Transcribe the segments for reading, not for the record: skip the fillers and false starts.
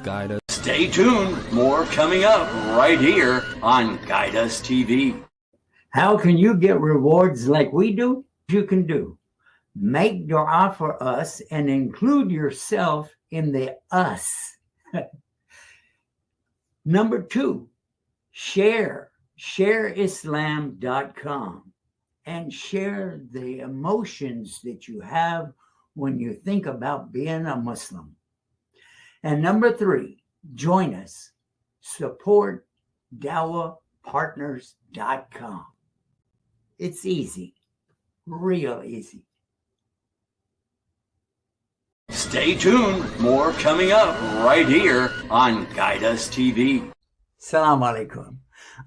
Guide Us. Stay tuned. More coming up right here on Guide Us TV. How can you get rewards like we do? You can do. Make dua for us and include yourself in the us. Number 2, shareislam.com and share the emotions that you have when you think about being a Muslim. And number 3, join us. Support dawahpartners.com. It's easy, real easy. Stay tuned. More coming up right here on Guide Us TV. Assalamu alaikum.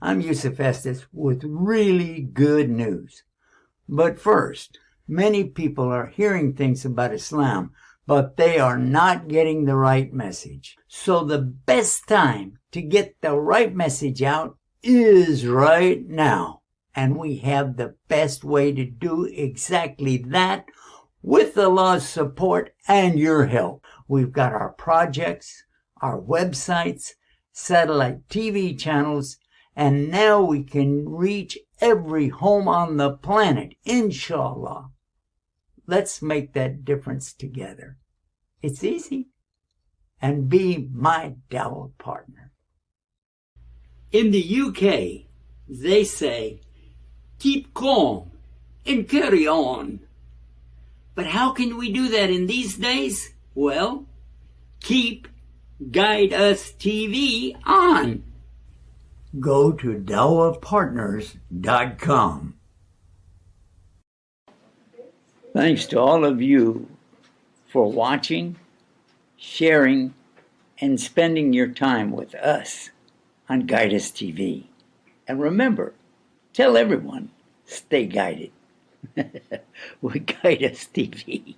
I'm Yusuf Estes with really good news. But first, many people are hearing things about Islam, but they are not getting the right message. So the best time to get the right message out is right now. And we have the best way to do exactly that with Allah's support and your help. We've got our projects, our websites, satellite TV channels, and now we can reach every home on the planet, inshallah. Let's make that difference together. It's easy. And be my dawah partner. In the UK, they say, keep calm and carry on. But how can we do that in these days? Well, keep Guide Us TV on. Go to dawahpartners.com. Thanks to all of you for watching, sharing, and spending your time with us on Guide Us TV. And remember, tell everyone, stay guided. with Guide Us TV.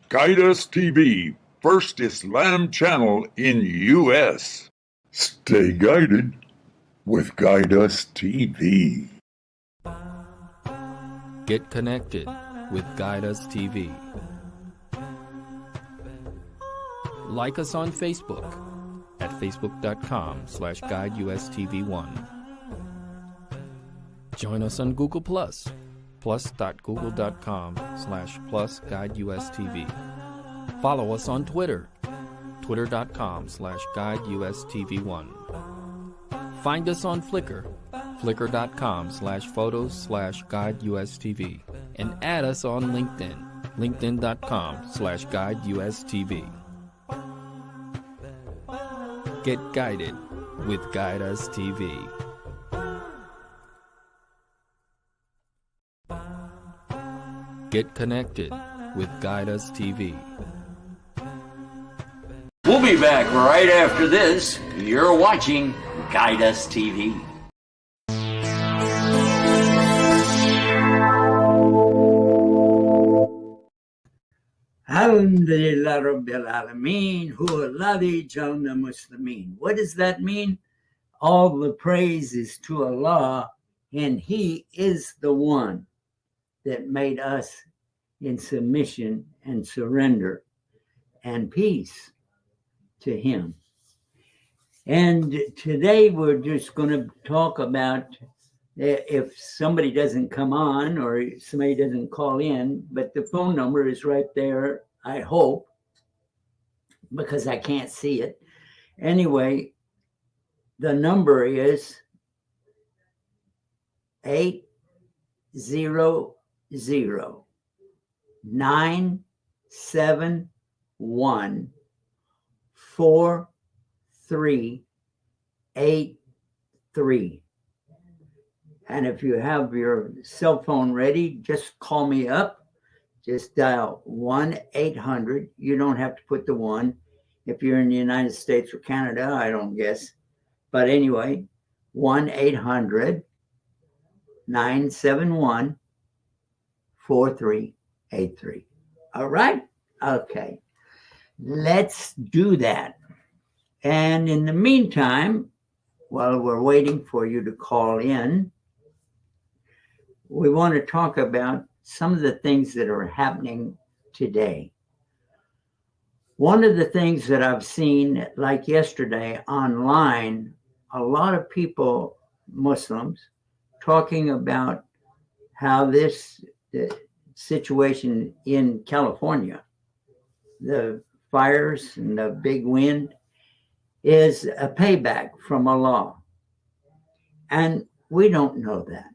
Guide Us TV, first Islam channel in U.S. Stay guided with Guide Us TV. Get connected with Guide Us TV. Like us on Facebook at facebook.com/guideustv1. Join us on Google+, plus.google.com/+guideustv. Follow us on Twitter, twitter.com/guideustv1. Find us on Flickr, flickr.com/photos/guideustv. And add us on LinkedIn, linkedin.com/guideustv. Get guided with Guide Us TV. Get connected with Guide Us TV. We'll be back right after this. You're watching Guide Us TV. Alhamdulillah Rabbil Alameen, huwa alladhi jalna muslimin. What does that mean? All the praise is to Allah, and He is the one that made us in submission and surrender and peace to Him. And today we're just going to talk about if somebody doesn't come on or somebody doesn't call in, but the phone number is right there, I hope, because I can't see it. Anyway, the number is 800-971-4383. And if you have your cell phone ready, just call me up. Just dial 1-800. You don't have to put the 1. If you're in the United States or Canada, I don't guess. But anyway, 1-800-971-4383. All right? Okay. Let's do that. And in the meantime, while we're waiting for you to call in, we want to talk about some of the things that are happening today. One of the things that I've seen, like yesterday online, a lot of people, Muslims, talking about how this situation in California, the fires and the big wind, is a payback from Allah. And we don't know that.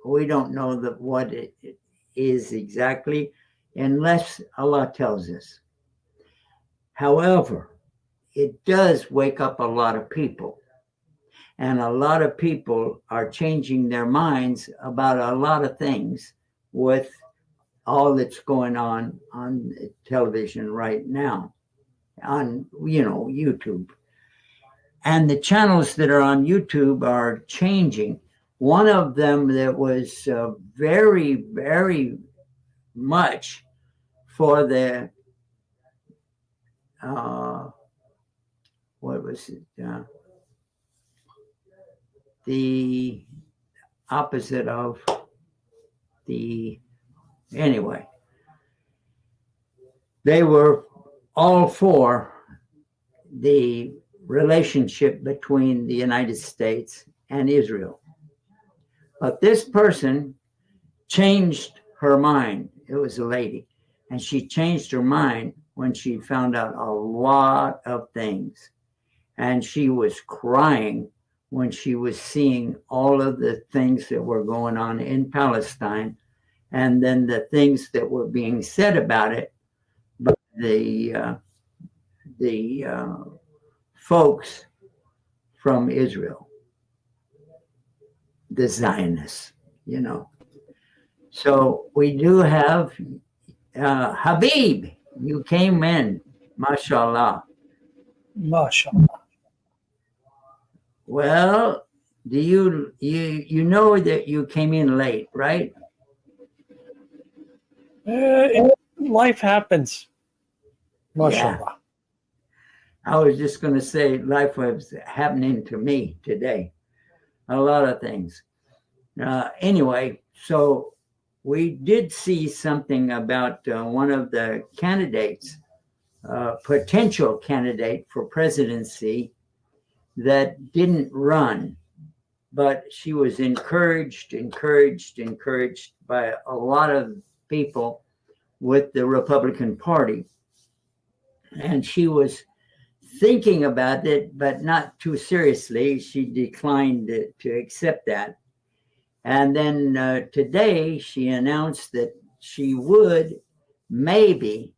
We don't know that what it is exactly unless Allah tells us. However, it does wake up a lot of people. And a lot of people are changing their minds about a lot of things with all that's going on television right now, on, YouTube. And the channels that are on YouTube are changing. One of them that was very, very much for the, what was it? The opposite of anyway, they were all for the relationship between the United States and Israel. But this person changed her mind. It was a lady. And she changed her mind when she found out a lot of things. And she was crying when she was seeing all of the things that were going on in Palestine, and then the things that were being said about it by the folks from Israel, the Zionists, So we do have Habib. You came in, mashallah. MashaAllah. Well, do you know that you came in late, right? Life happens. MashaAllah. Yeah. I was just going to say life was happening to me today. A lot of things. Anyway, so we did see something about one of the candidates, potential candidate for presidency, that didn't run, but she was encouraged by a lot of people with the Republican Party. And she was thinking about it, but not too seriously. She declined to accept that. And then today she announced that she would maybe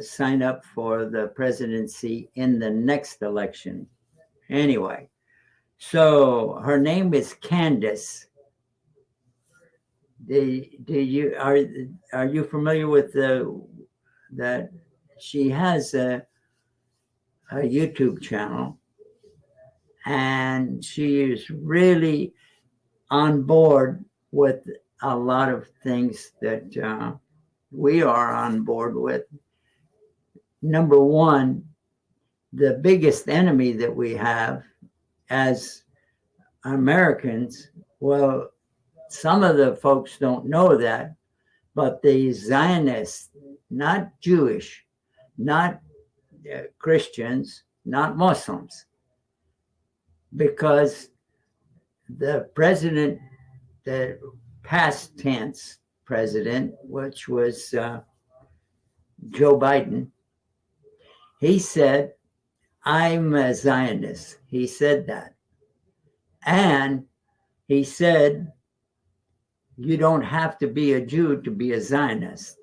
sign up for the presidency in the next election. Anyway, so her name is Candace. Are you familiar with that? She has a YouTube channel, and she is really on board with a lot of things that we are on board with. Number one, the biggest enemy that we have as Americans, well, some of the folks don't know that, but the Zionists, not Jewish, not Christians, not Muslims, because the president, the past tense president, which was Joe Biden, he said, I'm a Zionist. He said that. And he said, you don't have to be a Jew to be a Zionist.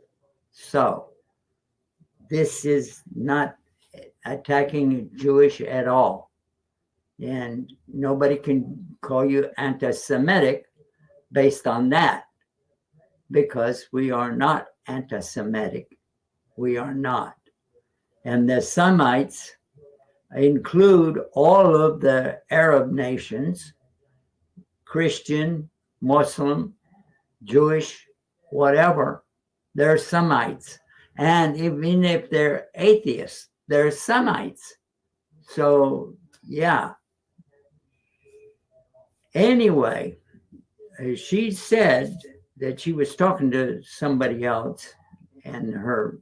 So this is not attacking Jewish at all. And nobody can call you anti-Semitic based on that, because we are not anti-Semitic. We are not. And the Semites include all of the Arab nations, Christian, Muslim, Jewish, whatever. They're Semites. And even if they're atheists, they're Semites. So, yeah. Anyway, she said that she was talking to somebody else, and her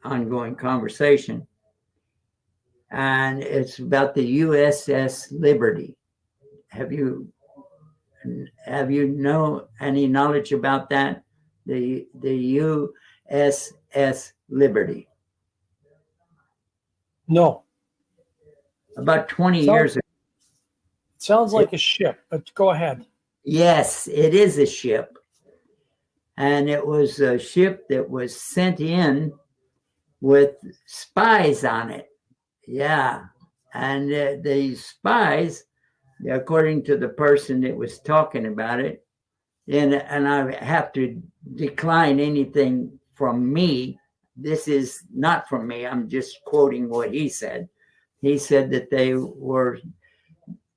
ongoing conversation. And it's about the USS Liberty. Have you know any knowledge about that? The USS Liberty. No. About 20 years ago. Sounds like a ship, but go ahead. Yes, it is a ship. And it was a ship that was sent in with spies on it. Yeah. And the spies, according to the person that was talking about it, and I have to decline anything from me. This is not from me. I'm just quoting what he said. He said that they were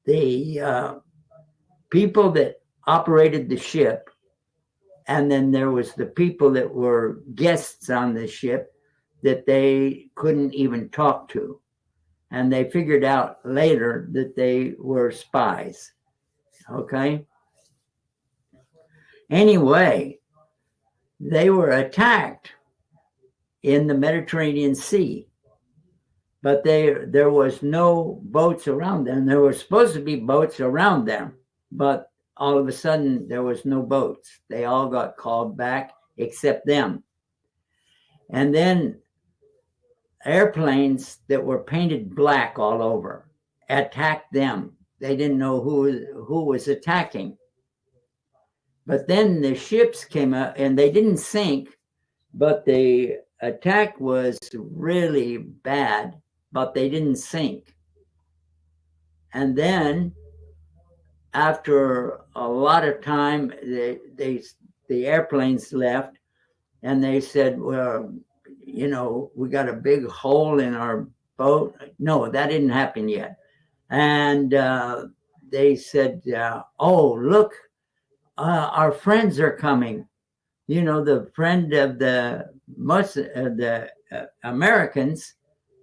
the people that operated the ship, and then there was the people that were guests on the ship that they couldn't even talk to. And they figured out later that they were spies. Okay? Anyway, they were attacked in the Mediterranean Sea, but there was no boats around them. There were supposed to be boats around them, but all of a sudden there was no boats. They all got called back except them. And then airplanes that were painted black all over attacked them. They didn't know who was attacking. But then the ships came up and they didn't sink, but the attack was really bad, but they didn't sink. And then after a lot of time, the airplanes left and they said, well, you know, we got a big hole in our boat. No, that didn't happen yet. And they said, oh, look, our friends are coming. You know, the friend of the Americans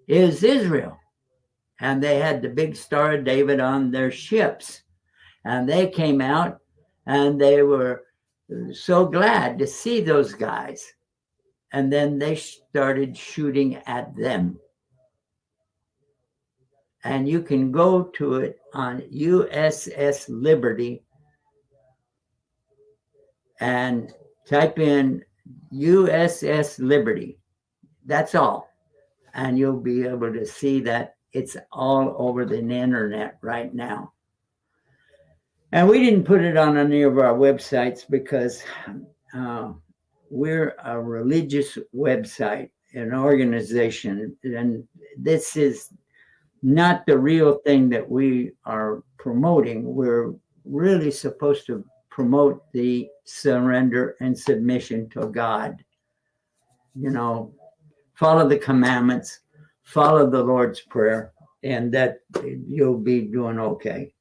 is Israel. And they had the big Star of David on their ships. And they came out and they were so glad to see those guys. And then they started shooting at them. And you can go to it on USS Liberty and type in USS Liberty. That's all. And you'll be able to see that it's all over the internet right now. And we didn't put it on any of our websites because we're a religious website, an organization, and this is not the real thing that we are promoting. We're really supposed to promote the surrender and submission to God. You know, follow the commandments, follow the Lord's Prayer, and that you'll be doing okay.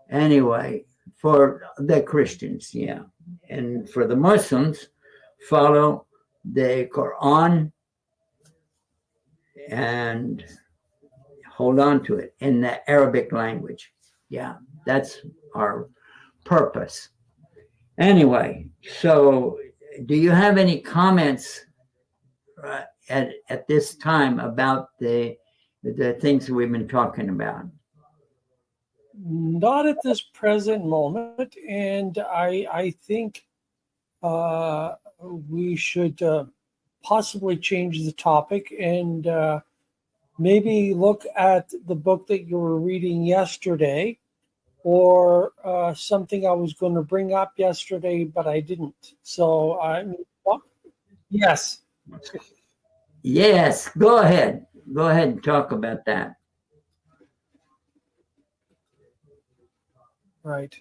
Anyway, for the Christians, yeah. And for the Muslims, follow the Quran and hold on to it in the Arabic language. Yeah, that's our purpose. Anyway, so do you have any comments at this time about the things that we've been talking about? Not at this present moment, and I think we should possibly change the topic and maybe look at the book that you were reading yesterday, or something I was going to bring up yesterday, but I didn't. So, yes. Yes, go ahead. Go ahead and talk about that. Right.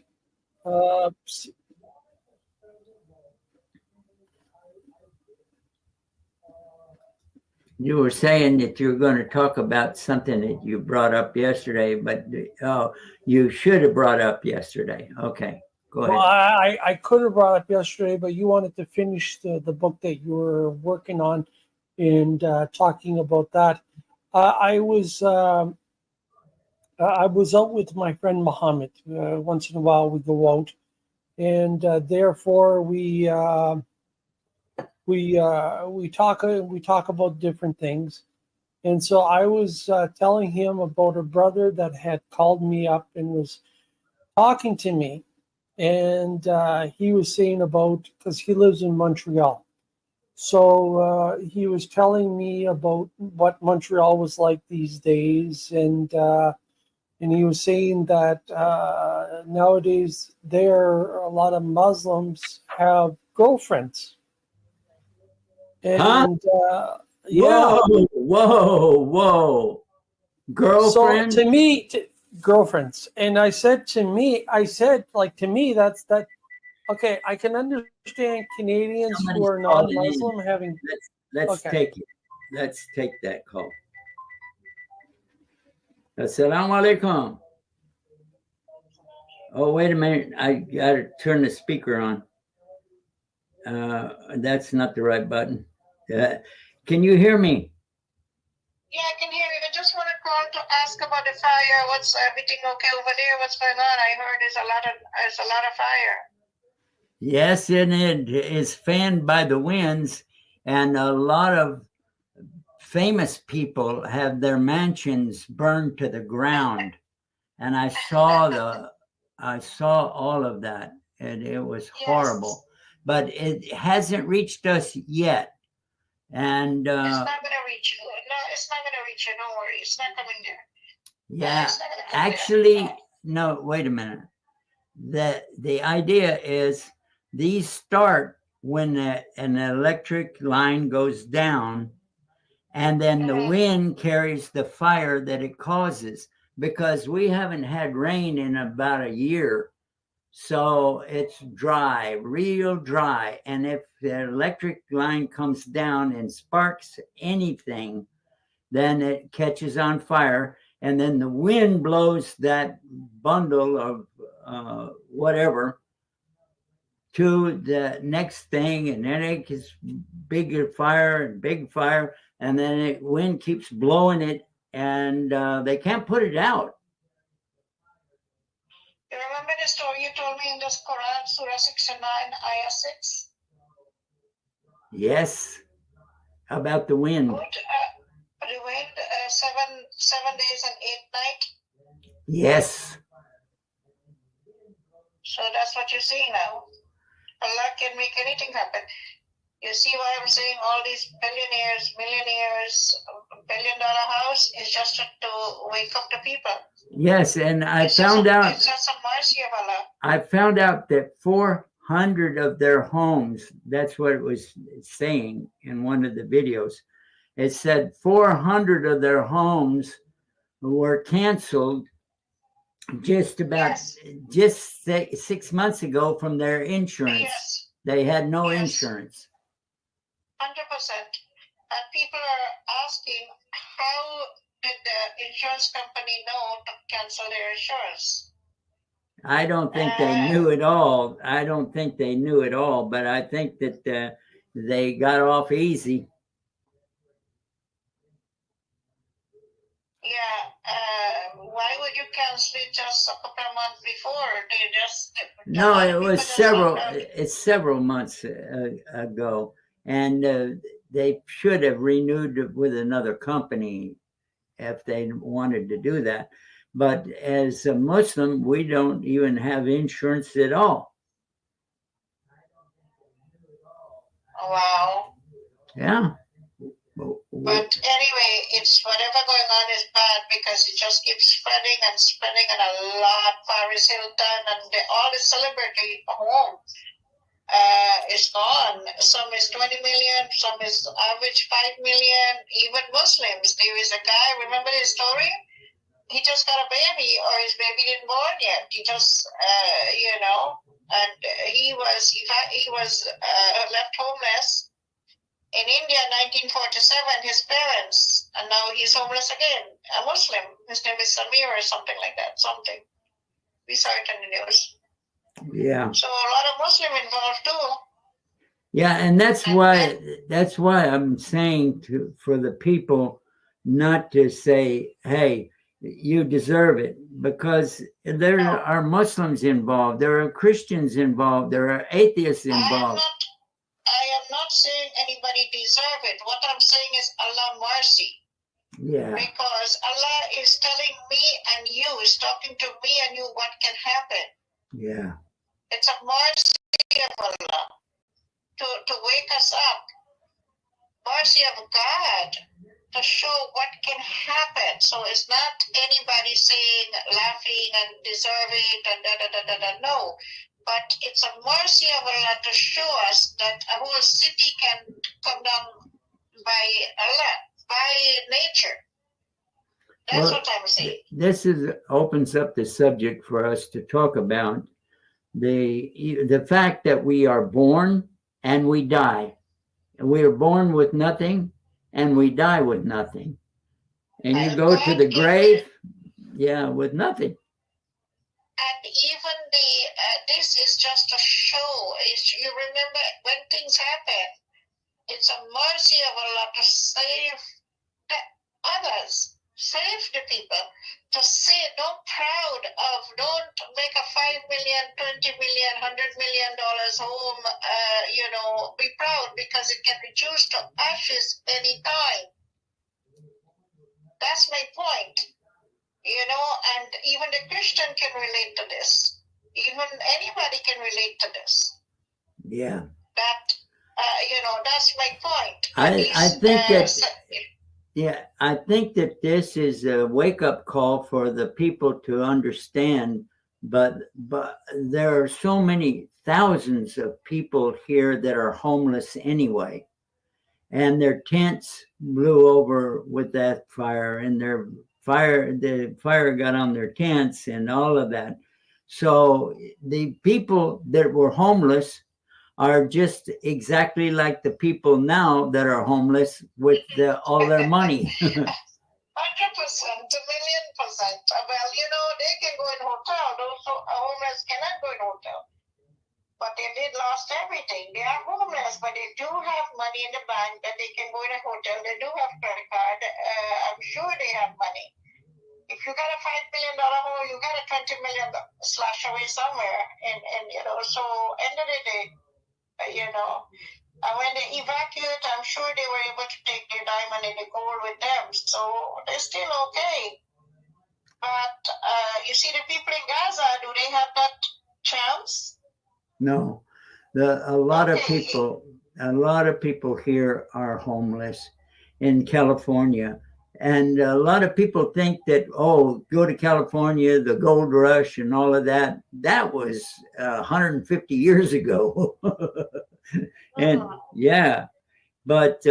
You were saying that you were going to talk about something that you brought up yesterday, but you should have brought up yesterday. Okay, go ahead. Well, I could have brought up yesterday, but you wanted to finish the book that you were working on and talking about that. I was out with my friend Muhammad. Once in a while we go out, and therefore we we talk about different things. And so I was telling him about a brother that had called me up and was talking to me, and he was saying about, because he lives in Montreal. So he was telling me about what Montreal was like these days, and he was saying that nowadays there a lot of Muslims have girlfriends, Huh? and yeah. Whoa. Girlfriend? So to me, girlfriends, and I said, like, to me, that's that. Okay, I can understand Canadians who Somebody's are calling in. non-Muslim having. Let's Okay. take it. Let's take that call. Assalamu alaikum. Oh, wait a minute. I got to turn the speaker on. That's not the right button. Can you hear me? Yeah, I can hear you. I just want to call to ask about the fire. What's everything okay over there? What's going on? I heard there's a lot of fire. Yes, and it is fanned by the winds, and a lot of famous people have their mansions burned to the ground. And I saw all of that, and it was horrible. But it hasn't reached us yet. And it's not gonna reach you. No, it's not gonna reach you. Don't worry. It's not coming there. Yeah, actually, no. Wait a minute. The idea is these start when an electric line goes down, and then the wind carries the fire that it causes, because we haven't had rain in about a year. So it's dry, real dry. And if the electric line comes down and sparks anything, then it catches on fire. And then the wind blows that bundle of whatever to the next thing. And then it gets bigger fire and big fire. And then the wind keeps blowing it, and they can't put it out. You remember the story you told me in this Quran, Surah 69, Ayah 6? Yes, about the wind. Good. The wind, 7 days and 8 nights? Yes. So that's what you see now. Allah can make anything happen. You see why I'm saying all these billionaires, millionaires, $1 billion house is just to wake up the people. Yes, and I found out. It's just a mercy of Allah. I found out that 400 of their homes, that's what it was saying in one of the videos. It said 400 of their homes were canceled just 6 months ago from their insurance. Yes. They had no insurance. 100%. And people are asking, how did the insurance company know to cancel their insurance? I don't think they knew it all. I don't think they knew it all, but I think that they got off easy. Yeah. Why would you cancel it just a couple of months before? They just no, it was several. It's several months ago, and they should have renewed with another company if they wanted to do that. But as a Muslim, we don't even have insurance at all. Wow. Yeah. But anyway, it's whatever going on is bad because it just keeps spreading and spreading, and a lot. Paris Hilton and all the celebrity home is gone. Some is 20 million, some is average 5 million. Even Muslims. There is a guy. Remember his story? He just got a baby, or his baby didn't born yet. He just, and he was left homeless. In India, 1947, his parents, and now he's homeless again, a Muslim. His name is Samir or something like that, something. We saw it in the news. Yeah. So a lot of Muslim involved too. Yeah, and that's why I'm saying for the people not to say, hey, you deserve it, because there are Muslims involved, there are Christians involved, there are atheists involved. I am not saying everybody deserve it. What I'm saying is Allah mercy. Yeah. Because Allah is telling me and you, is talking to me and you what can happen. Yeah. It's a mercy of Allah to wake us up. Mercy of God to show what can happen. So it's not anybody saying, laughing and deserve it and da. No. But it's a mercy of Allah to show us that a whole city can come down by Allah, by nature. That's what I'm saying. This opens up the subject for us to talk about the fact that we are born and we die. We are born with nothing and we die with nothing. And you go to the grave, with nothing. And even this is just a show. You remember when things happen, it's a mercy of Allah to save the others, save the people, to say, don't make a $5 million, $20 million, $100 million home, be proud because it can reduce to ashes anytime. That's my point. And even the Christian can relate to this. Even anybody can relate to this. Yeah. That, that's my point. I think that this is a wake-up call for the people to understand, but there are so many thousands of people here that are homeless anyway, and their tents blew over with that fire, and the fire got on their tents and all of that. So the people that were homeless are just exactly like the people now that are homeless with all their money. 100%, 1,000,000%. Well, they can go in hotel. Those homeless cannot go in hotel. But they did lost everything. They are homeless, but they do have money in the bank that they can go in a hotel. They do have credit card. I'm sure they have money. If you got a $5 million home, you got a $20 million slash away somewhere. And so end of the day, and when they evacuate, I'm sure they were able to take their diamond and the gold with them. So they're still okay. But you see the people in Gaza, do they have that chance? No. A lot of people here are homeless in California. And a lot of people think that, go to California, the gold rush and all of that. That was 150 years ago. And but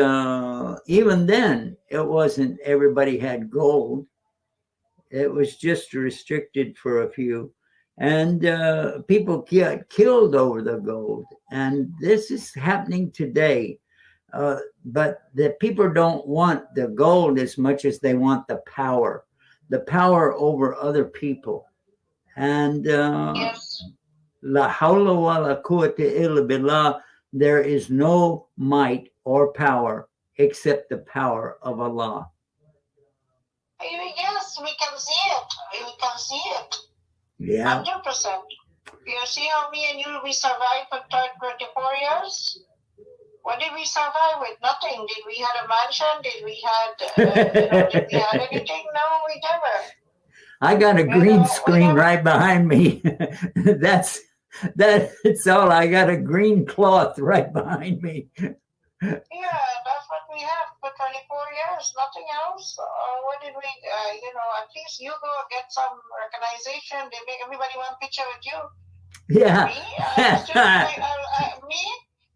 even then, it wasn't everybody had gold. It was just restricted for a few. And people get killed over the gold. And this is happening today. But the people don't want the gold as much as they want the power over other people. And la hawla wa la quwwata illa billah, there is no might or power except the power of Allah. Yes, we can see it. We can see it. Yeah. 100%. You see how me and you, we survived for 24 years? What did we survive with? Nothing. Did we have a mansion? Did we have anything? No, we never. I got a green screen right behind me. That's all. I got a green cloth right behind me. Yeah, that's what we have for 24 years. Nothing else. What did we, at least you go get some recognition. They make everybody want a picture with you. Yeah.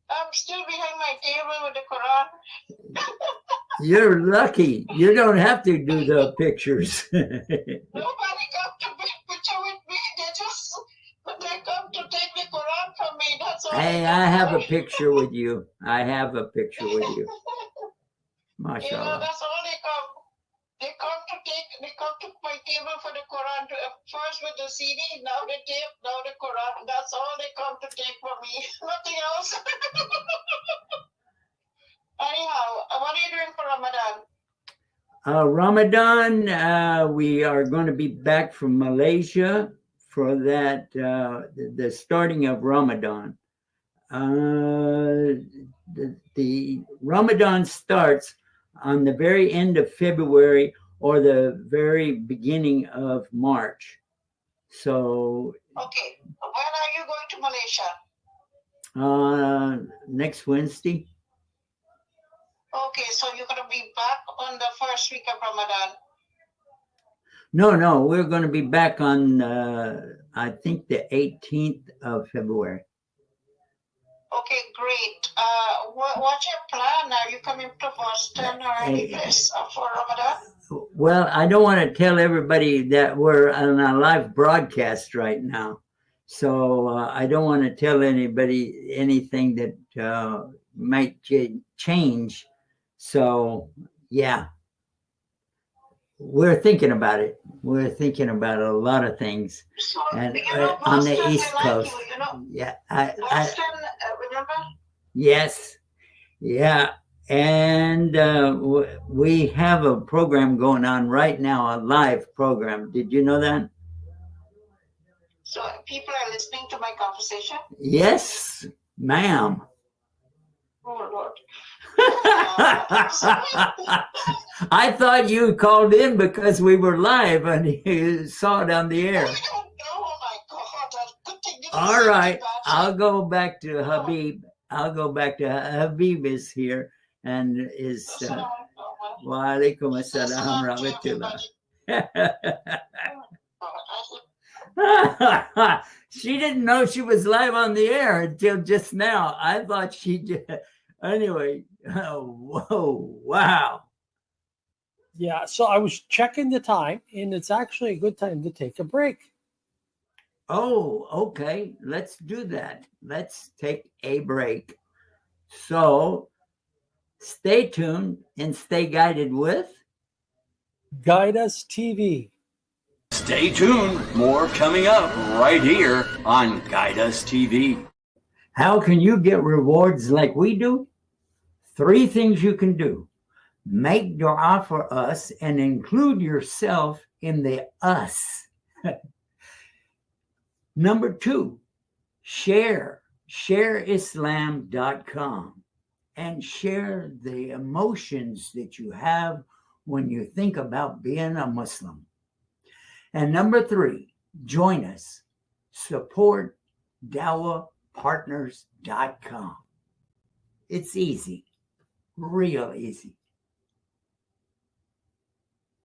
I'm still behind my table with the Quran. You're lucky. You don't have to do the pictures. Nobody come to take a picture with me. They come to take the Quran from me. That's all. Hey, I have a picture with you. MashaAllah. That's all they come. They come to my table for the Quran. First with the CD, now the tape, now the Quran. That's all they come to take from me. Nothing else. Anyhow, what are you doing for Ramadan? Ramadan, we are going to be back from Malaysia for that, the starting of Ramadan. The Ramadan starts on the very end of February or the very beginning of March. So. Okay. When are you going to Malaysia? Next Wednesday. Okay, so you're going to be back on the first week of Ramadan? No, we're going to be back on, I think, the 18th of February. Okay, great. What's your plan? Are you coming to Boston or any place for Ramadan? Well, I don't want to tell everybody that we're on a live broadcast right now. So I don't want to tell anybody anything that might change. So, yeah, we're thinking about it. We're thinking about a lot of things. So, and Boston, on the East Coast. Yeah, Boston, remember? Yes. Yeah. And we have a program going on right now, a live program. Did you know that? So people are listening to my conversation? Yes, ma'am. Oh, Lord. I thought you called in because we were live and you saw it on the air. Oh, my God. All right. I'll go back to Habib. Habib is here and is wa alaikum assalam rahmatullah. She didn't know she was live on the air until just now. I thought she did. Anyway, whoa, wow. Yeah, so I was checking the time, and it's actually a good time to take a break. Oh, okay. Let's do that. Let's take a break. So stay tuned and stay guided with Guide Us TV. Stay tuned. More coming up right here on Guide Us TV. How can you get rewards like we do? 3 things you can do. Make dua for us and include yourself in the us. Number 2, share Islam.com and share the emotions that you have when you think about being a Muslim. And number 3, join us. Support DawahPartners.com. It's easy, real easy.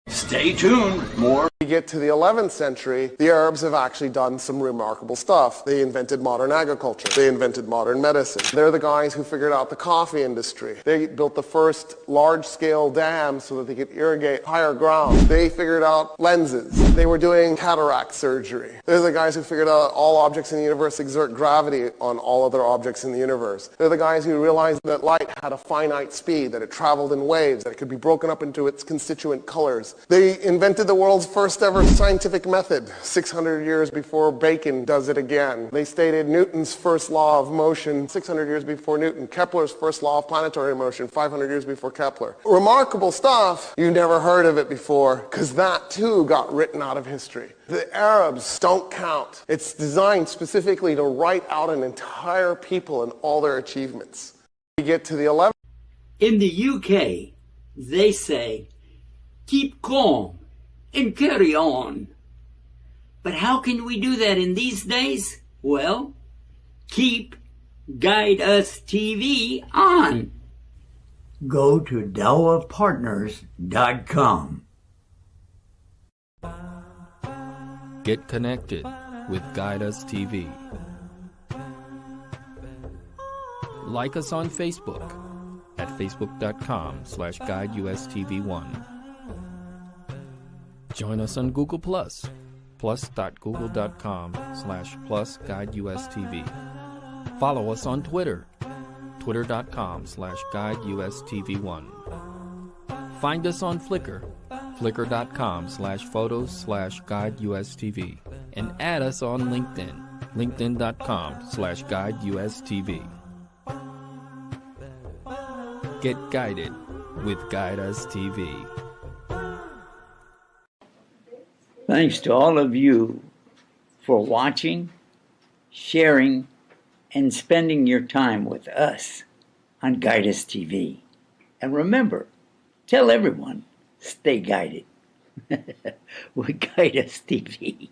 Stay tuned. More. We get to the 11th century, the Arabs have actually done some remarkable stuff. They invented modern agriculture. They invented modern medicine. They're the guys who figured out the coffee industry. They built the first large-scale dam so that they could irrigate higher ground. They figured out lenses. They were doing cataract surgery. They're the guys who figured out all objects in the universe exert gravity on all other objects in the universe. They're the guys who realized that light had a finite speed, that it traveled in waves, that it could be broken up into its constituent colors. They invented the world's first ever scientific method, 600 years before Bacon does it again. They stated Newton's first law of motion 600 years before Newton, Kepler's first law of planetary motion 500 years before Kepler. Remarkable stuff. You never heard of it before, because that too got written out of history. The Arabs don't count. It's designed specifically to write out an entire people and all their achievements. We get to the 11th. In the UK, they say, keep calm and carry on. But how can we do that in these days? Well, keep Guide Us TV on. Go to DawahPartners.com. Get connected with Guide Us TV. Like us on Facebook at facebook.com/GuideUSTV1. Join us on Google+, plus.google.com/+GuideUSTV. Follow us on Twitter, twitter.com/GuideUSTV1. Find us on Flickr, flickr.com/photos/GuideUSTV. And add us on LinkedIn, linkedin.com/GuideUSTV. Get guided with Guide Us TV. Thanks to all of you for watching, sharing, and spending your time with us on Guide Us TV. And remember, tell everyone, stay guided with Guide Us TV.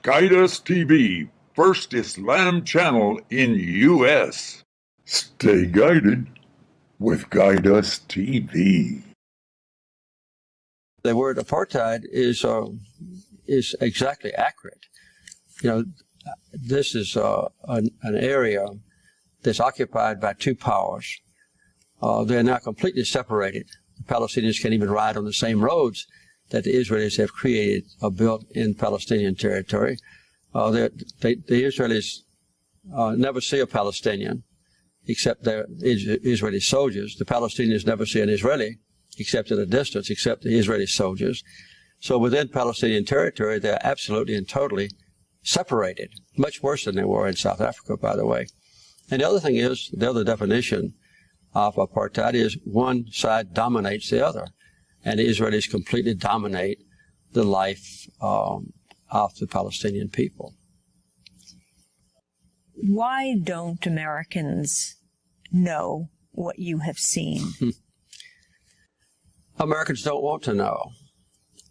Guide Us TV, first Islam channel in U.S. Stay guided with Guide Us TV. The word apartheid is exactly accurate. You know, this is an area that's occupied by two powers. They're now completely separated. The Palestinians can't even ride on the same roads that the Israelis have created or built in Palestinian territory. The Israelis never see a Palestinian except their Israeli soldiers. The Palestinians never see an Israeli except at a distance, except the Israeli soldiers. So within Palestinian territory, they're absolutely and totally separated, much worse than they were in South Africa, by the way. And the other thing is, the other definition of apartheid is one side dominates the other, and the Israelis completely dominate the life of the Palestinian people. Why don't Americans know what you have seen? Americans don't want to know,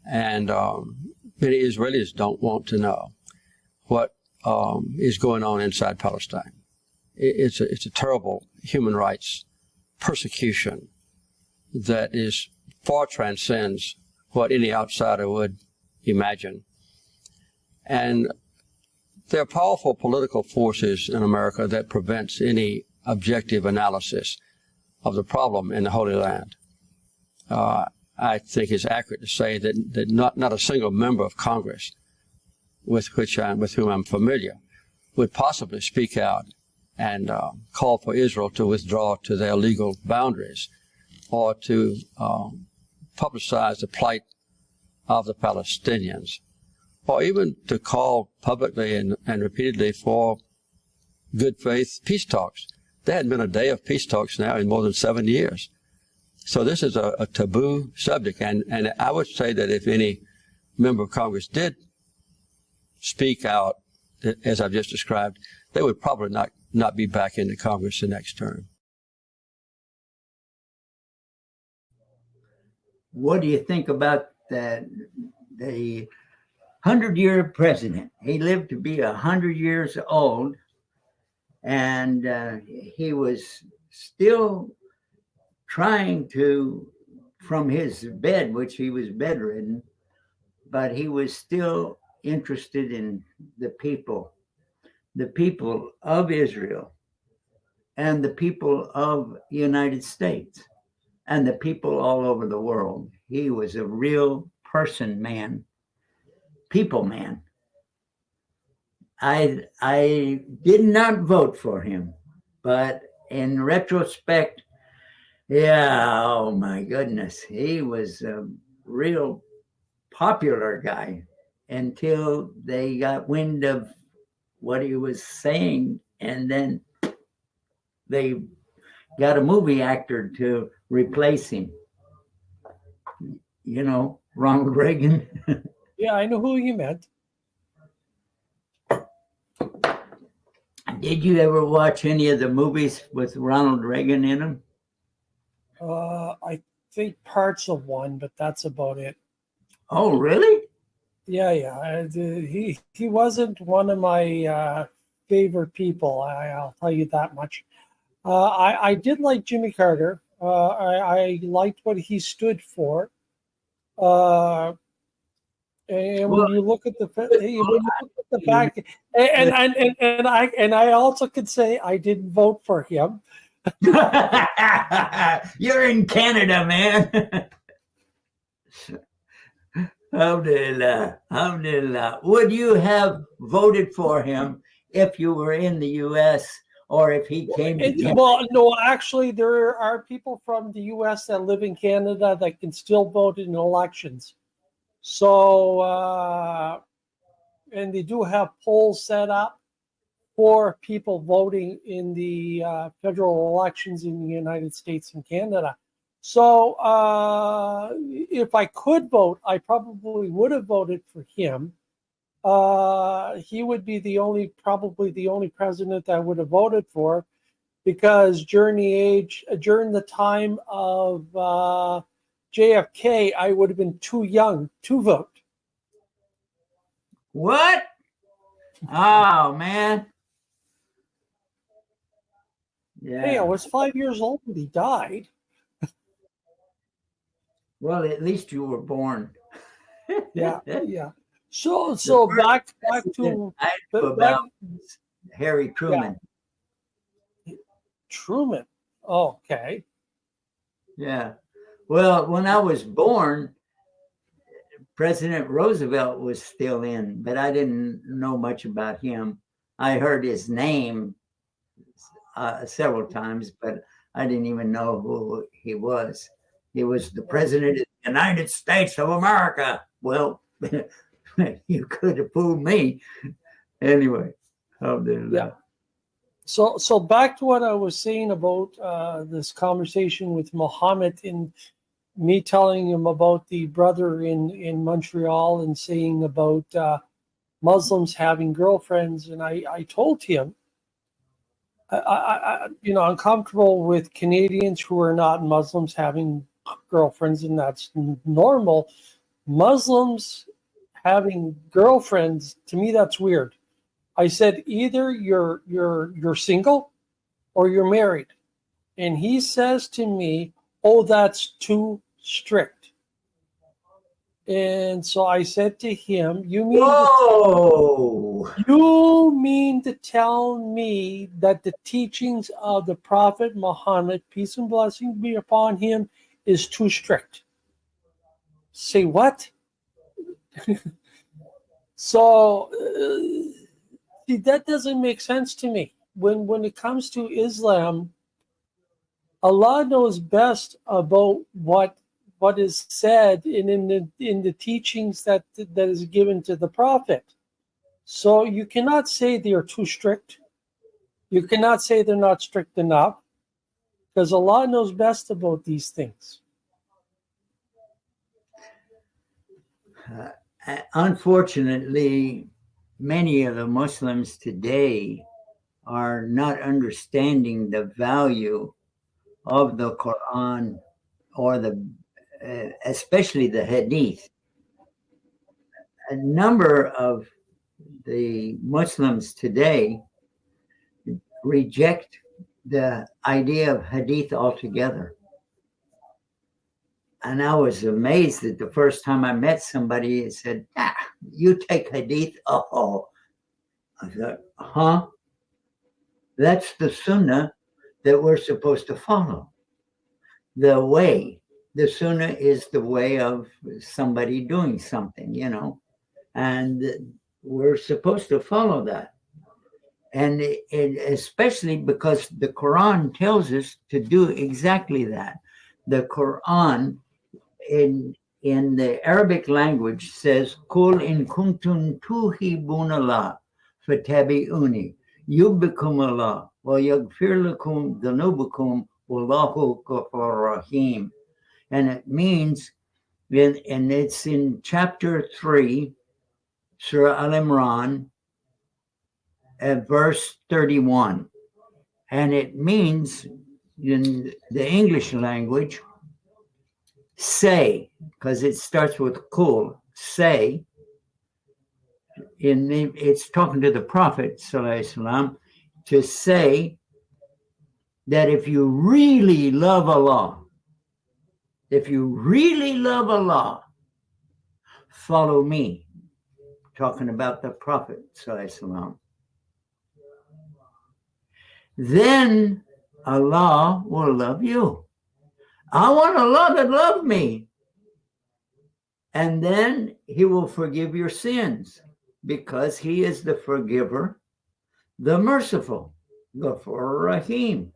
and many Israelis don't want to know what is going on inside Palestine. It's a terrible human rights persecution that far transcends what any outsider would imagine. And there are powerful political forces in America that prevents any objective analysis of the problem in the Holy Land. I think it's accurate to say that not a single member of Congress with whom I'm familiar would possibly speak out and call for Israel to withdraw to their legal boundaries or to publicize the plight of the Palestinians, or even to call publicly and repeatedly for good faith peace talks. There hadn't been a day of peace talks now in more than 7 years. So this is a taboo subject, and I would say that if any member of Congress did speak out, as I've just described, they would probably not be back into Congress the next term. What do you think about the 100-year president? He lived to be 100 years old, and he was still trying to, from his bed, which he was bedridden, but he was still interested in the people of Israel and the people of the United States and the people all over the world. He was a real person man, people man. I did not vote for him, but in retrospect, yeah, oh my goodness, he was a real popular guy until they got wind of what he was saying, and then they got a movie actor to replace him. You know, Ronald Reagan. Yeah, I know who you meant. Did you ever watch any of the movies with Ronald Reagan in them? I think parts of one, but that's about it. Oh, really? Yeah. He wasn't one of my favorite people. I'll tell you that much. I did like Jimmy Carter. I liked what he stood for. And when you look at the fact, and I also could say I didn't vote for him. You're in Canada, man. Alhamdulillah. Would you have voted for him if you were in the U.S. or if he came to Canada? Well, no, actually, there are people from the U.S. that live in Canada that can still vote in elections. So, and they do have polls set up for people voting in the federal elections in the United States and Canada. So if I could vote, I probably would have voted for him. he would be probably the only president I would have voted for, because during the time of JFK, I would have been too young to vote. What? Oh, man. Yeah. Hey, I was 5 years old when he died. Well, at least you were born. Yeah. So back to about Harry Truman. Yeah. Truman. Oh, okay. Yeah. Well, when I was born, President Roosevelt was still in, but I didn't know much about him. I heard his name several times, but I didn't even know who he was. He was the president of the United States of America. Well, you could have fooled me. Anyway, yeah. So back to what I was saying about this conversation with Mohammed, and me telling him about the brother in Montreal and saying about Muslims having girlfriends, and I told him, I'm comfortable with Canadians who are not Muslims having girlfriends, and that's normal. Muslims having girlfriends, to me, that's weird. I said either you're single or you're married, and he says to me, "Oh, that's too strict." And so I said to him, you mean to tell me that the teachings of the Prophet Muhammad, peace and blessings be upon him, is too strict? Say what? So see, that doesn't make sense to me. When it comes to Islam, Allah knows best about what is said in the teachings that is given to the Prophet. So you cannot say they are too strict. You cannot say they're not strict enough, because Allah knows best about these things. Unfortunately, many of the Muslims today are not understanding the value of the Quran, or especially the Hadith. A number of the Muslims today reject the idea of Hadith altogether. And I was amazed that the first time I met somebody, it said, you take Hadith? Oh, I thought, huh? That's the Sunnah that we're supposed to follow. The way. The Sunnah is the way of somebody doing something, and we're supposed to follow that. And especially because the Quran tells us to do exactly that. The Quran in the Arabic language says, Kul in kuntum tuhibuna Allah fatabi'uni yubbikum Allah wa yaghfir lakum dhunubakum wallahu ghafurur rahim. And it means, and it's in chapter 3, Surah Al-Imran, at verse 31. And it means, in the English language, say, because it starts with kul, say, it's talking to the Prophet, ﷺ, to say that if you really love Allah, follow me. Talking about the Prophet, ﷺ. Then Allah will love you. I want Allah to love me. And then he will forgive your sins, because he is the forgiver, the merciful, Ghafur Rahim.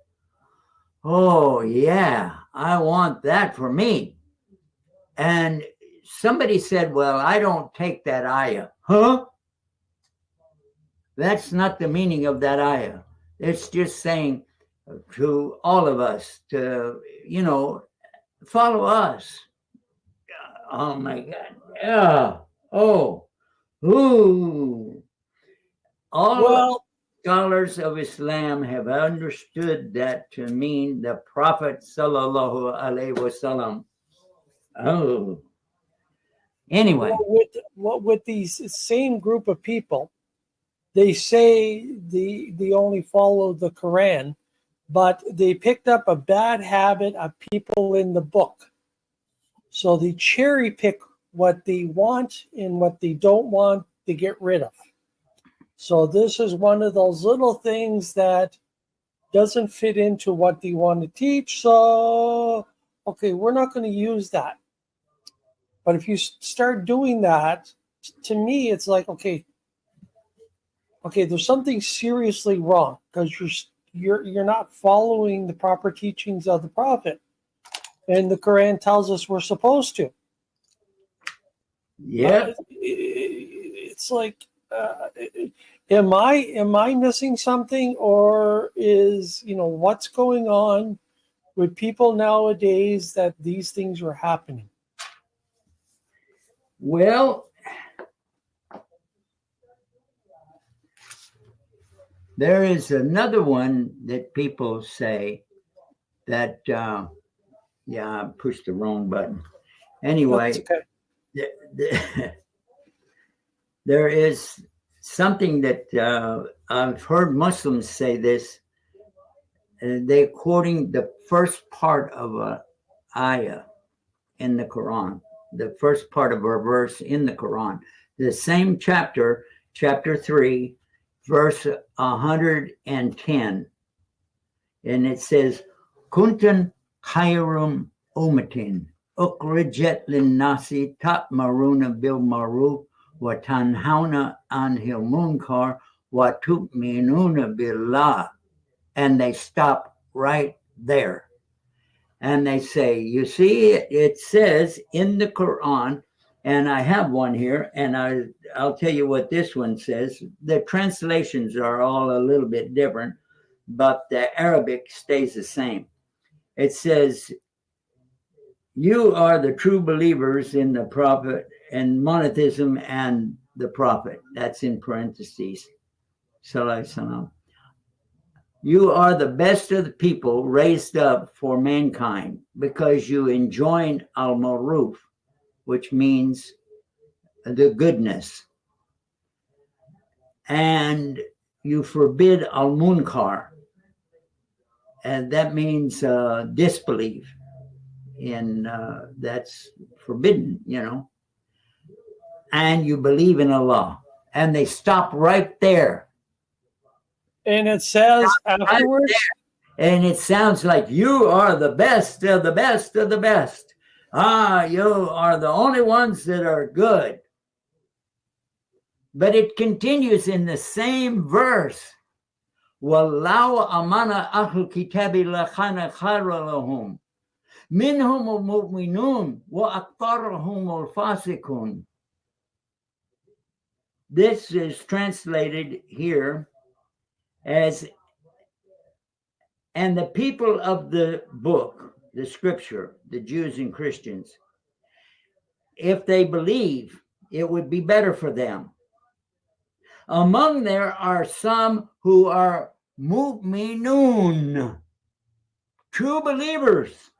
Oh, yeah, I want that for me. And somebody said, well, I don't take that ayah. Huh? That's not the meaning of that ayah. It's just saying to all of us to, follow us. Oh, my God. Yeah. Oh, Ooh. All Well, scholars of Islam have understood that to mean the Prophet sallallahu alaihi wasallam. Oh. Anyway, with these same group of people, they say they only follow the Quran, but they picked up a bad habit of people in the book. So they cherry pick what they want and what they don't want to get rid of. So this is one of those little things that doesn't fit into what they want to teach. So, okay, we're not going to use that. But if you start doing that, to me, it's like, okay, there's something seriously wrong because you're not following the proper teachings of the Prophet, and the Quran tells us we're supposed to. yeah. It's like, am I missing something, or is what's going on with people nowadays that these things are happening? Well, there is another one that people say that, yeah, I pushed the wrong button. Anyway, Okay. there is something that I've heard Muslims say this. They're quoting the first part of a ayah in the Quran, the first part of a verse in the Quran, the same chapter, chapter 3, verse 110. And it says, Kuntan khayrum ummatin, ukhrijat linnasi ta'maruna bil ma'ruf wa tanhauna anil munkar wa tu'minuna billah. And they stop right there. And they say, you see, it says in the Quran, and I have one here, and I'll tell you what this one says. The translations are all a little bit different, but the Arabic stays the same. It says, you are the true believers in the Prophet and monotheism and the Prophet. That's in parentheses. Sallallahu Alaihi Wasallam. You are the best of the people raised up for mankind because you enjoin al-maruf, which means the goodness. And you forbid al-munkar, and that means disbelief. And that's forbidden, And you believe in Allah. And they stop right there. And it says afterwards, and it sounds like you are the best of the best of the best. You are the only ones that are good. But it continues in the same verse. Wallahu amana ahlul kitabi lakhana khayra lahum minhum al-mu'minun wa aktharuhum al-fasiqun. This is translated here as, and the people of the book, the scripture, the Jews and Christians, if they believe, it would be better for them. Among there are some who are mu'minun, true believers,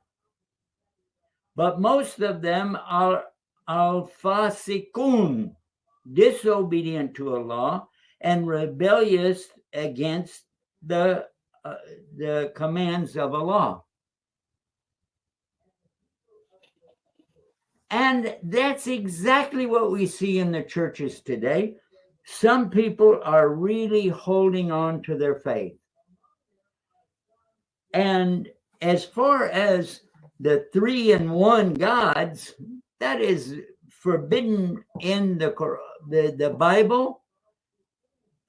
but most of them are al-fasiqun, disobedient to Allah and rebellious against the commands of Allah. And that's exactly what we see in the churches today. Some people are really holding on to their faith. And as far as the 3-in-1 gods, that is forbidden in the Bible,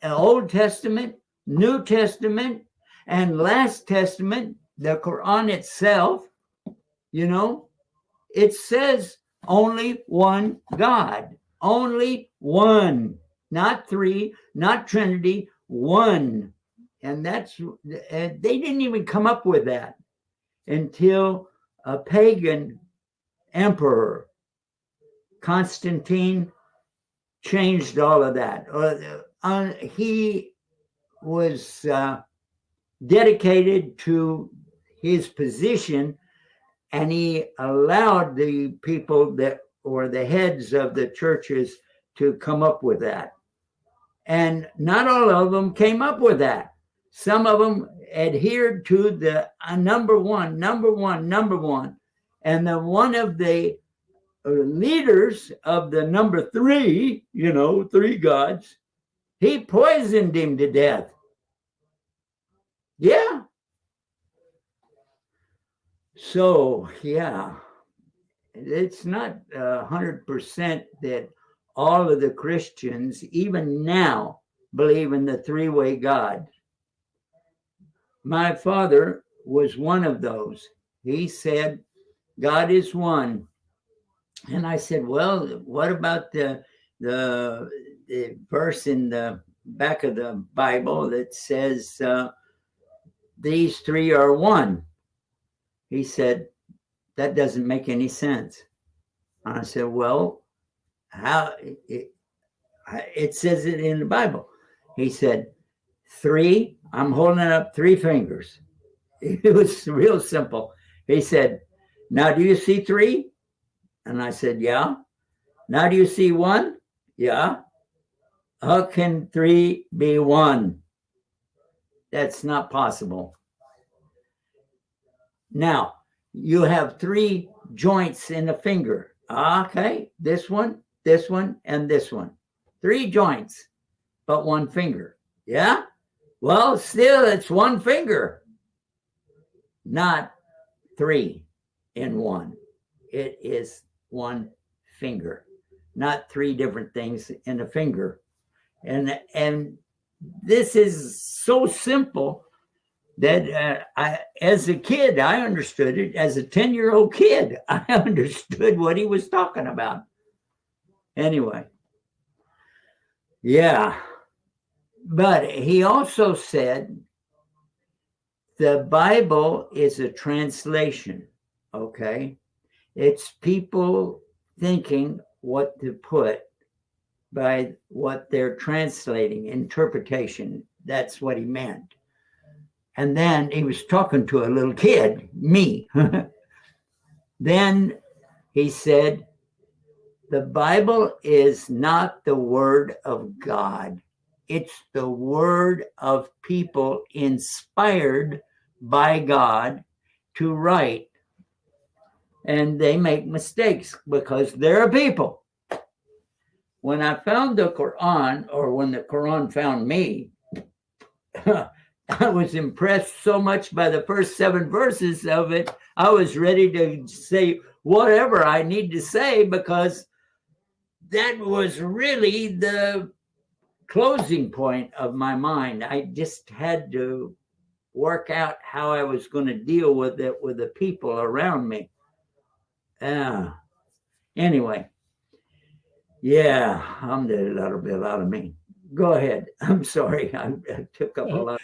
Old Testament, New Testament, and Last Testament, the Quran itself. It says only one God, only one, not 3, not Trinity, one. And they didn't even come up with that until a pagan emperor, Constantine, changed all of that. He was dedicated to his position, and he allowed the people that or the heads of the churches to come up with that. And not all of them came up with that. Some of them adhered to the number one. And then one of the leaders of the number three, three gods, he poisoned him to death. Yeah. So, yeah, it's not 100% that all of the Christians, even now, believe in the three-way God. My father was one of those. He said, God is one. And I said, well, what about the verse in the back of the Bible that says these three are one? He said, that doesn't make any sense. And I said, well, how it says it in the Bible. He said, three, I'm holding up three fingers. It was real simple. He said, now do you see three? And I said, yeah. Now do you see one? Yeah. How can three be one? That's not possible. Now, you have three joints in the finger. Okay, this one, and this one. Three joints, but one finger. Yeah? Well, still, it's one finger, not three in one. It is one finger, not three different things in a finger. And this is so simple that as a kid, I understood it. As a 10-year-old kid, I understood what he was talking about. Anyway, yeah. But he also said the Bible is a translation, okay? It's people thinking what to put by what they're translating, interpretation. That's what he meant. And then he was talking to a little kid, me. Then he said, the Bible is not the word of God. It's the word of people inspired by God to write. And they make mistakes because they're people. When I found the Quran, or when the Quran found me, I was impressed so much by the first 7 verses of it. I was ready to say whatever I need to say, because that was really the closing point of my mind. I just had to work out how I was going to deal with it with the people around me. Anyway, yeah, I'm a little bit out of me. Go ahead. I'm sorry. I took up a lot.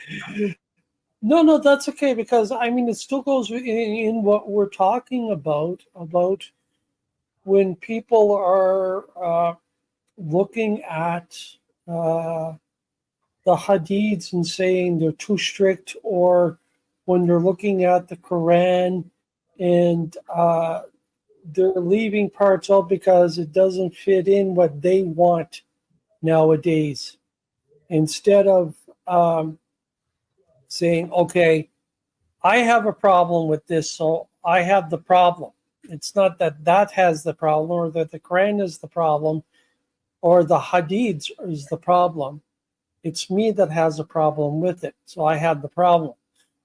No, that's okay, because I mean, it still goes in what we're talking about when people are looking at the hadiths and saying they're too strict, or when they're looking at the Quran and they're leaving parts out because it doesn't fit in what they want nowadays. Instead of saying, okay, I have a problem with this, so I have the problem. It's not that has the problem, or that the Quran is the problem, or the hadiths is the problem. It's me that has a problem with it, so I have the problem.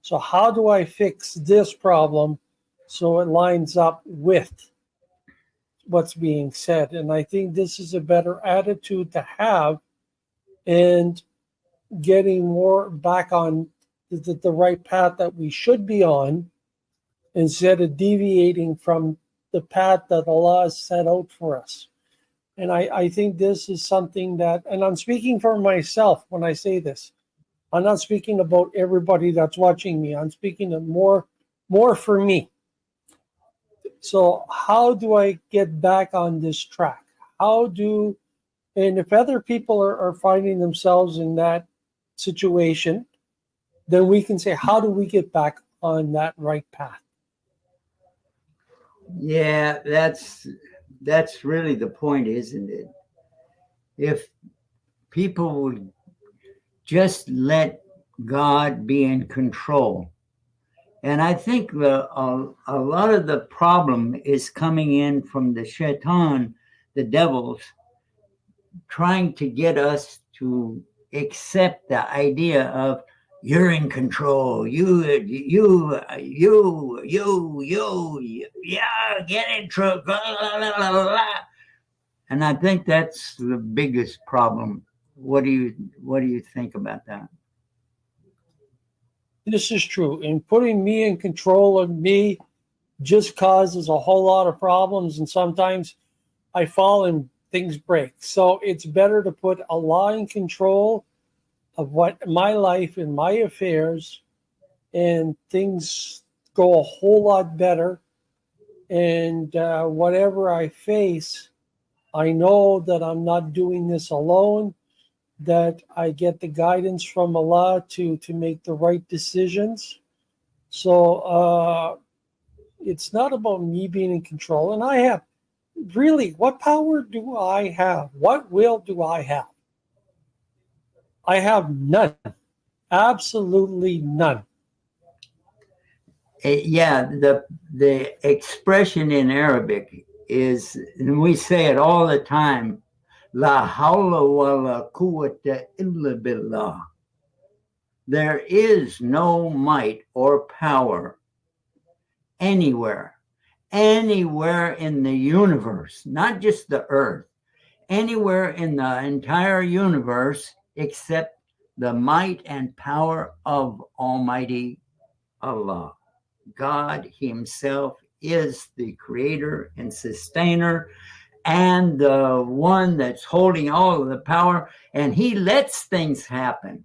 So how do I fix this problem so it lines up with what's being said? And I think this is a better attitude to have, and getting more back on the right path that we should be on, instead of deviating from the path that Allah has set out for us. And I think this is something that, and I'm speaking for myself when I say this. I'm not speaking about everybody that's watching me. I'm speaking more for me. So how do I get back on this track? And if other people are finding themselves in that situation, then we can say, how do we get back on that right path? Yeah, that's really the point, isn't it? If people would just let God be in control. And I think a lot of the problem is coming in from the shaitan, the devils, trying to get us to accept the idea of you're in control. Yeah, get in trouble. And I think that's the biggest problem. What do you think about that? This is true. And putting me in control of me just causes a whole lot of problems. And sometimes I fall and things break. So it's better to put Allah in control of what my life and my affairs, and things go a whole lot better. And whatever I face, I know that I'm not doing this alone, that I get the guidance from Allah to make the right decisions. So it's not about me being in control. And I have really, what power do I have? What will do I have? I have none. Absolutely none. Yeah, the expression in Arabic is, and we say it all the time, La hawla wa la quwwata illa billah. There is no might or power anywhere in the universe, not just the earth, anywhere in the entire universe except the might and power of Almighty Allah. God himself is the creator and sustainer and the one that's holding all of the power, and he lets things happen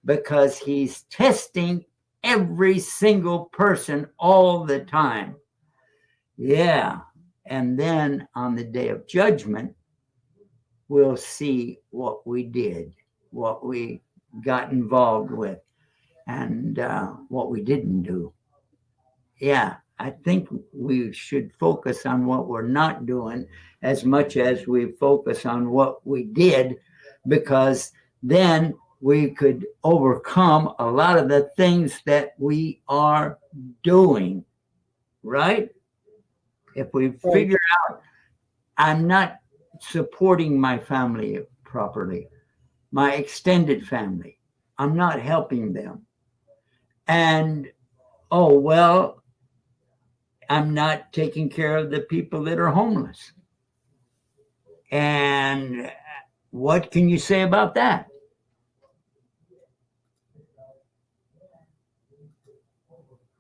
because he's testing every single person all the time. Yeah. And then on the day of judgment, we'll see what we did, what we got involved with, and what we didn't do. Yeah, I think we should focus on what we're not doing as much as we focus on what we did, because then we could overcome a lot of the things that we are doing, right? If we figure out I'm not supporting my family properly, my extended family, I'm not helping them. And, oh, well, I'm not taking care of the people that are homeless. And what can you say about that?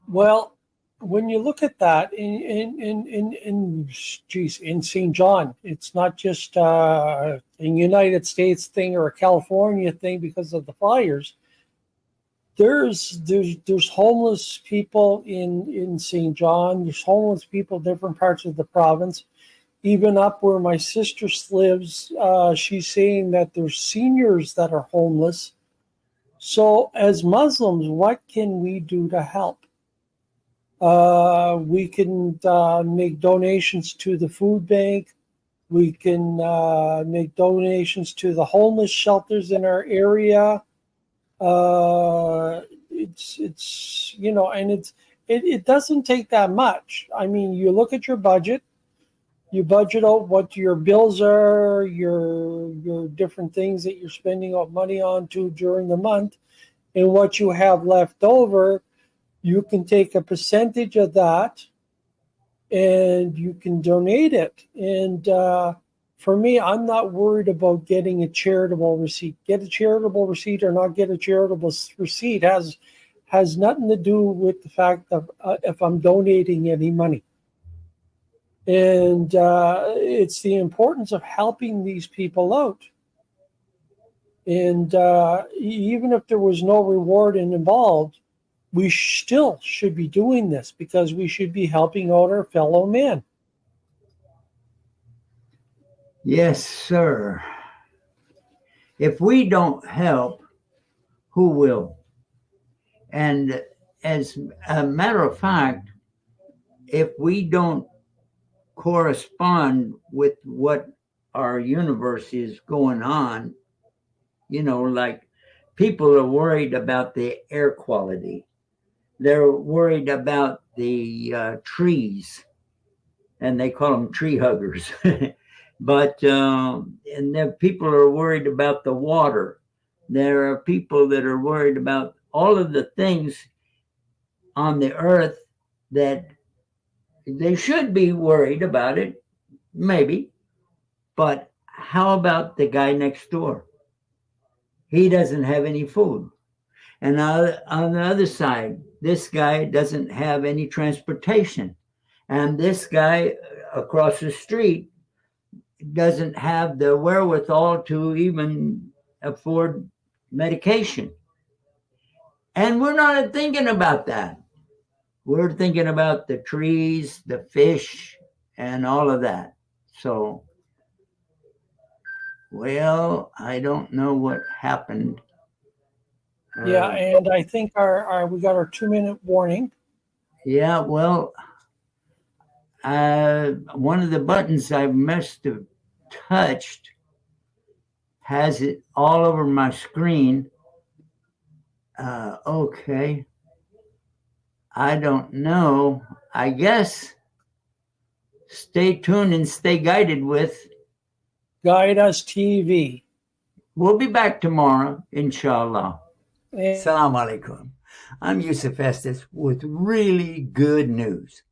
Well, when you look at that in St. John, it's not just a United States thing or a California thing because of the fires. There's homeless people in St. John. There's homeless people in different parts of the province. Even up where my sister lives, she's saying that there's seniors that are homeless. So as Muslims, what can we do to help? We can make donations to the food bank. We can make donations to the homeless shelters in our area. It's you know, and it doesn't take that much. I mean, you look at your budget, you budget out what your bills are, your different things that you're spending out money on to during the month, and what you have left over, you can take a percentage of that and you can donate it. And for me, I'm not worried about getting a charitable receipt. Get a charitable receipt or not get a charitable receipt has nothing to do with the fact of if I'm donating any money. And it's the importance of helping these people out. And even if there was no reward involved, we still should be doing this because we should be helping out our fellow man. Yes, sir. If we don't help, who will? And as a matter of fact, if we don't correspond with what our universe is going on, like people are worried about the air quality. They're worried about the trees, and they call them tree huggers. But and then people are worried about the water. There are people that are worried about all of the things on the earth that they should be worried about it, maybe. But how about the guy next door? He doesn't have any food. And on the other side, this guy doesn't have any transportation. And this guy across the street doesn't have the wherewithal to even afford medication. And we're not thinking about that. We're thinking about the trees, the fish, and all of that. So, well, I don't know what happened. Yeah, and I think we got our 2-minute warning. Yeah, well, one of the buttons I must have touched has it all over my screen. Okay. I don't know. I guess stay tuned and stay guided with Guide Us TV. We'll be back tomorrow, inshallah. And Assalamu alaikum. I'm Yusuf Estes with really good news.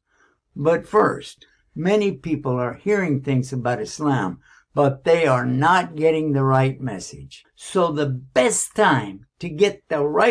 But first, many people are hearing things about Islam, but they are not getting the right message. So the best time to get the right